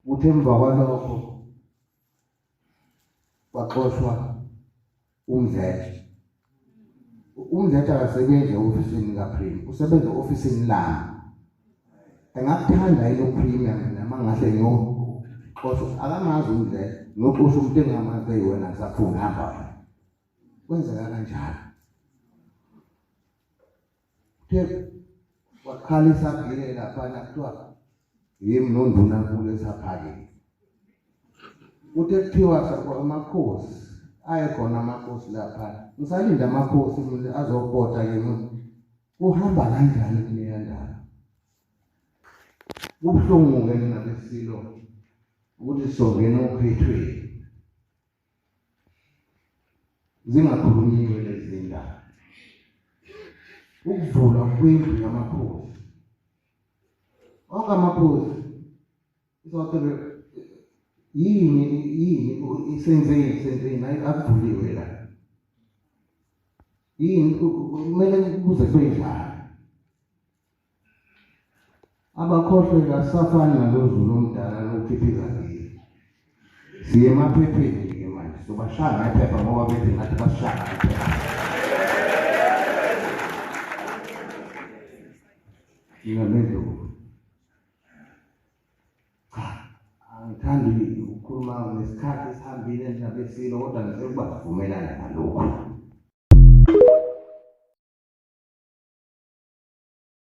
Uthe emva kwalokho waxoshwa umdletshe. Umdletshe akasebenzi ofisini kaPrime, usebenza ofisini lami. Engakuthanda yilo premium noma ngahle ngoxoshwa akamazi umdletshe ngoxoshwa umuntu engamazi eyiwena ngisafuna hamba. Kwenzeka kanjalo. Uthe wakhalisa ngile lapha kuthiwa yimi nonduna nkulu esaphakile. Uthe kuthiwa amakhosi ayekhona amakhosi lapha. Ngisalinda amakhosi azobota yena. Uhamba kanjani kuleya ndaba? Ubuhlungu-ke ngalesilo ukuthi songena okhethweni. Zingakhulunyiwe lezi ndaba. Ukuvulwa kwendlu yamakhosi. Amakhosi izothe yini isenzeni akuvuliwe la. Yini kumele kuze kwenjani? Abakhohlwe asafani nalozulu omdala lokuphiphiza ngile. Siye emaphepheni-ke manje sobashaya ngephepha ngoba benze ngathi basishaya ngephepha. Ngiyalendlu. Angithandi ukukhuluma ngesikhathi esihambile njalo esilo kodwa ngisekuba sivumelana nalokho.